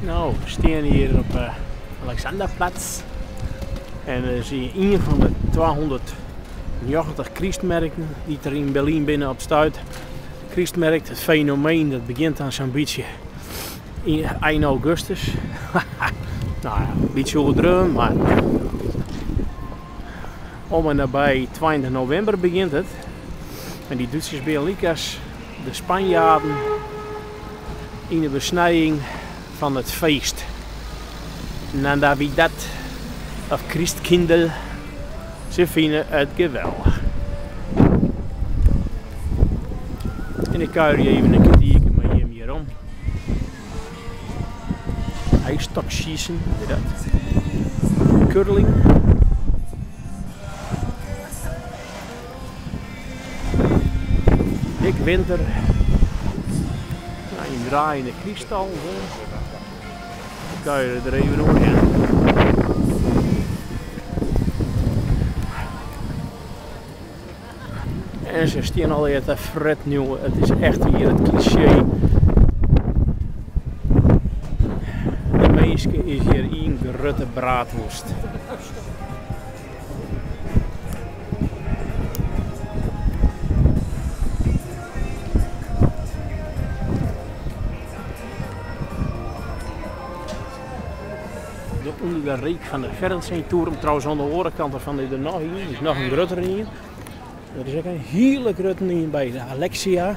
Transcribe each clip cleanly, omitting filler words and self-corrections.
Nou, we staan hier op Alexanderplatz. En zie je een van de 290 Christmerken die er in Berlijn binnen op staat. Christmerk, het fenomeen, dat begint aan zo'n beetje in 1 augustus. Nou ja, een beetje overdreven, maar om en nabij 20 november begint het. En die Duitsers Berlikas, de Spanjaarden, in de besnijding van het feest. Navidad of Christkindl, ze vinden het geweldig. En ik kan je even een kwartiertje met hem hier om. IJsstokschießen, weet je dat? Curling. Dik winter. Nou, een draaiende kristal. Dan kan je er even doorheen. En ze staan alweer te fret nu. Het is echt hier het cliché. De meeske is hier één grote braadworst. Onder de reek van de Fernsehturm, trouwens aan de overkant van er nog hier, er is nog een grotere hier. Er is ook een hele grote hier bij de Alexia.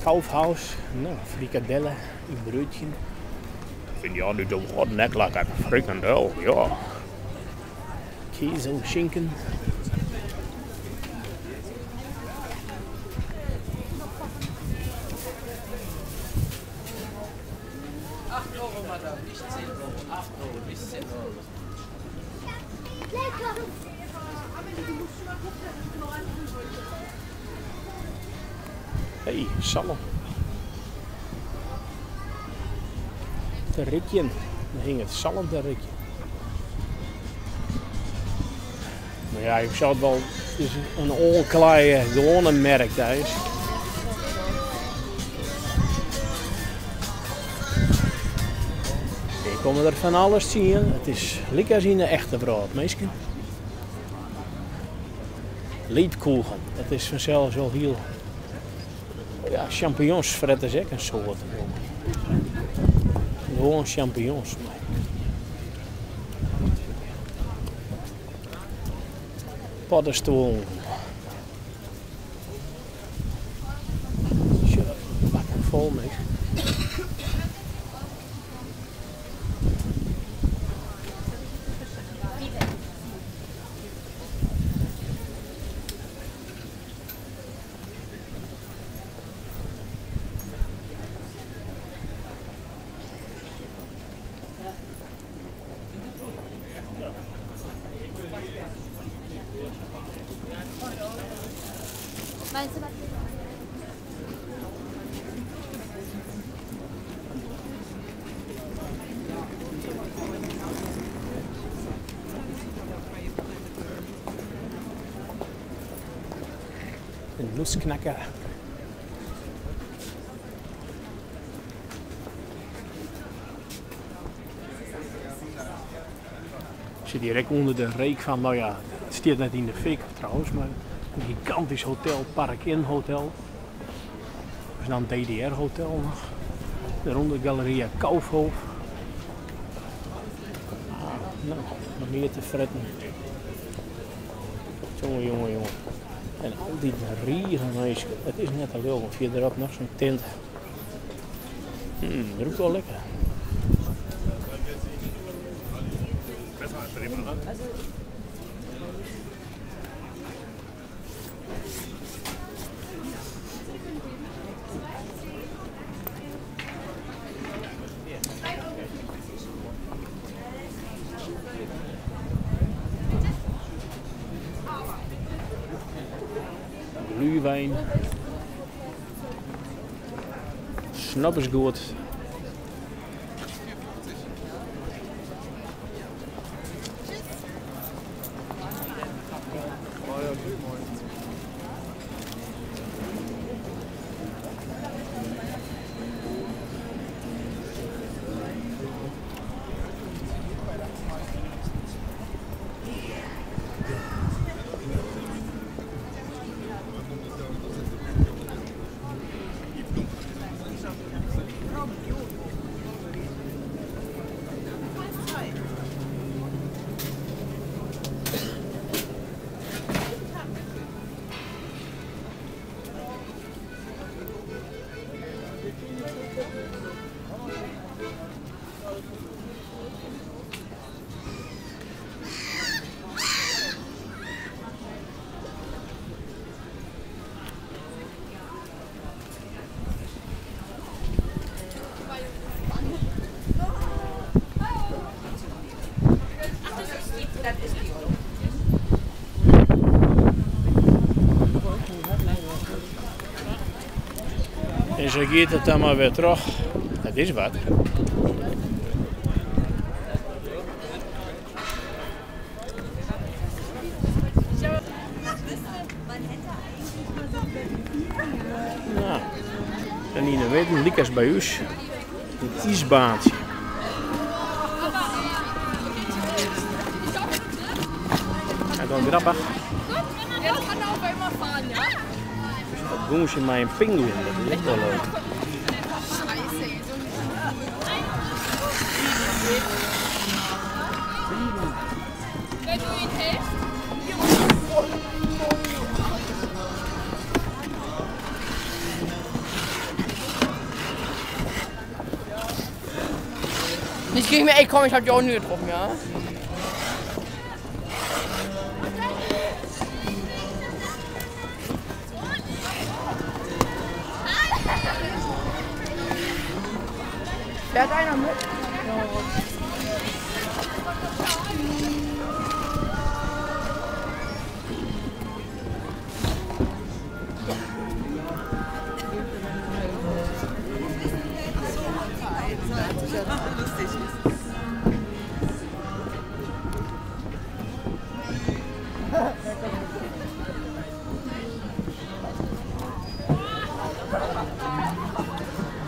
Kaufhaus, nou, frikadellen, een broodje. Ik vind ja nu wordt net lekker frikandel, ja. Käse, schinken. Madame, nicht 10 Euro, 8 Euro, bis 10 Euro. Hey, salm. Te rikje. Dan hing het zalm te rikje. Maar ja, ik zou het wel. Het is een onkleie, gewone merk thuis. Je kon er van alles zien. Het is lekker als in de echte brood, meisje. Liedkoegen. Het is vanzelf wel heel. Ja, champignons fretten is ook een soort. Gewoon champignons. Paddenstoel. Bakken vol mee. Meinst du was? Een Nussknacker. Als je direct onder de reek van, nou ja, het staat net in de fik trouwens, maar een gigantisch hotel, Park-In Hotel. Dat is dan een DDR-hotel nog. Daaronder Galeria Kaufhof. Nou, nog meer te fretten. Jongen, jongen, jongen. En al die rieren meisjes, het is net een lul, want verderop nog zo'n tint. Dat ruikt wel lekker. Glühwein. Snappersgoed. zo gaat het dan maar weer terug. Dat is wat. Nou, en hier weten, Likas bij ons, een ijsbaantje. Ja, dat is grappig. Ja, das kann er auch immer fahren, ja? Dus dat doen ze met een pinguïn, dat is echt wel leuk. Scheiße, so wenn du ihn hältst, Nicht gegen mich, ey komm, ich hab die auch nie getroffen, ja? Fährt einer mit?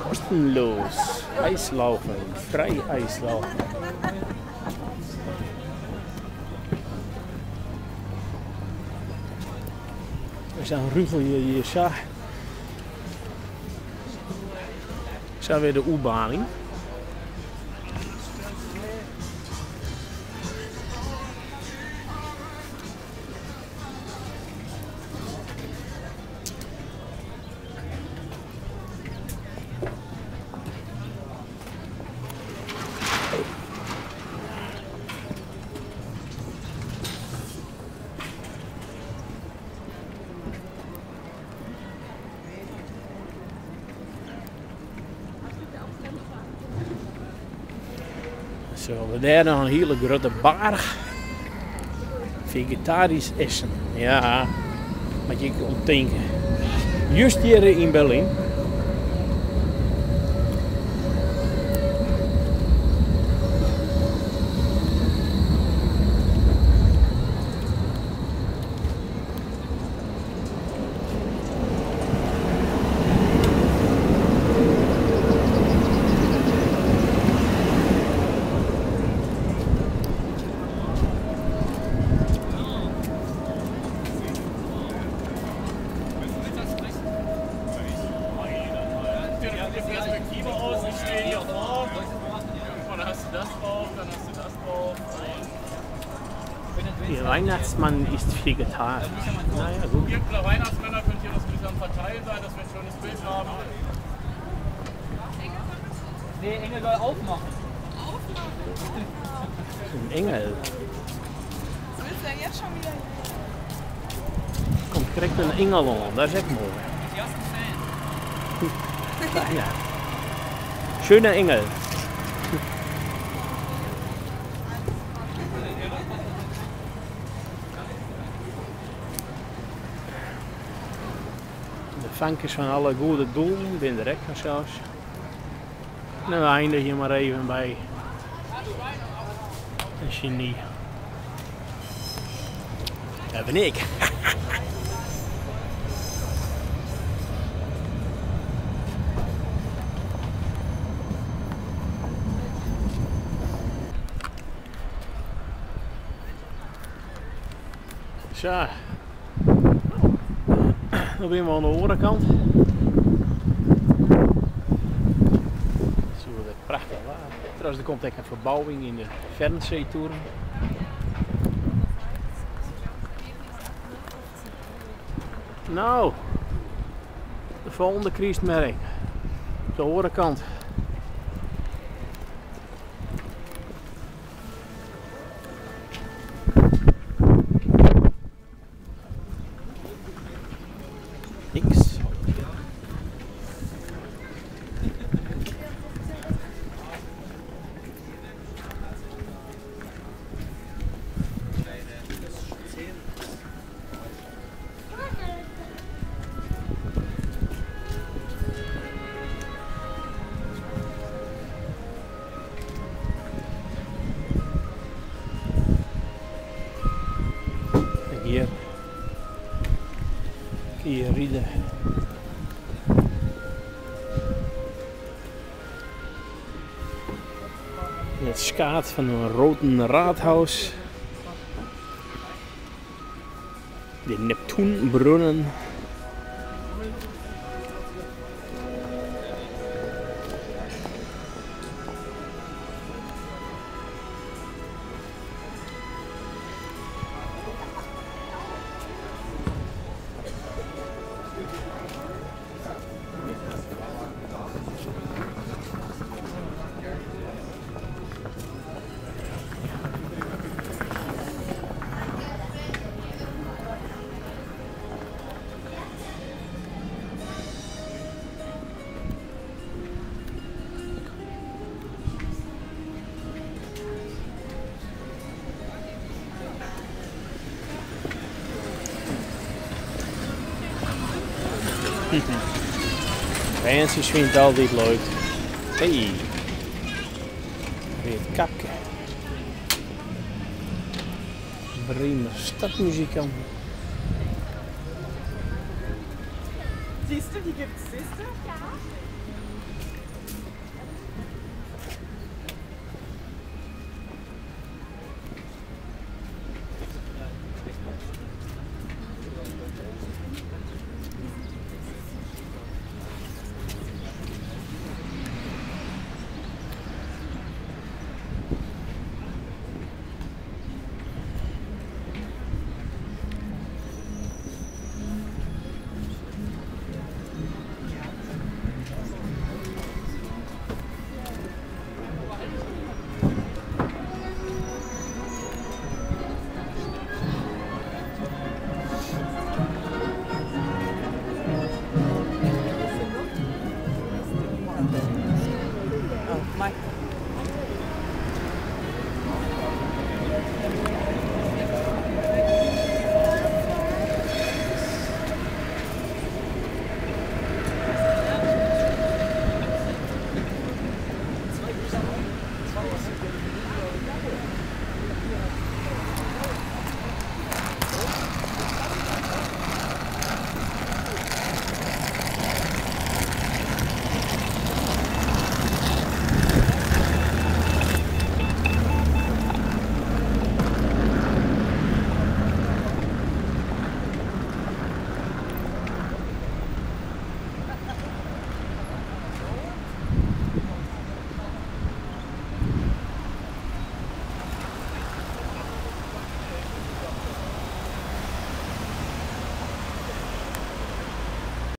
Kostenlos. Eislaufen. Vrij Eislaufen. Er zijn rugel hier zo. Zo weer de U-baning. Zo, we hebben nog een hele grote bar. Vegetarisch essen. Ja, wat je kunt denken. Juist hier in Berlijn. Perspektive aus, ich stehe hier drauf. Und dann hast du das drauf, dann hast du das drauf. Der Weihnachtsmann ist Vegetarier. Naja, gut. Ihr Weihnachtsmänner könnt hier das ein bisschen verteilt sein, dass wir ein schönes Bild haben. Nee, Engel soll aufmachen. Ein Engel. willst du ja jetzt schon wieder. Komt direct een engel aan, dat is echt mooi. Ja. Schöner Engel. De vankers van alle goede doelen, ben er echt zelfs. Nou, we eindigen hier maar even bij een genie. Dat ben ik. Zo, dan ben we aan de andere kant. Zo, dat prachtig water. Trouwens, er komt echt een verbouwing in de Fernsehturm. Nou, de volgende Christmerk. Op de andere kant. Niks. Hier rieden. Het skaat van een roten raadhuis. De Neptunbrunnen. Mensen vindt het altijd leuk. Hey, weer het kapje. Bremer stadmuzikant. Siehst du, die gibt's, siehst du? Ja.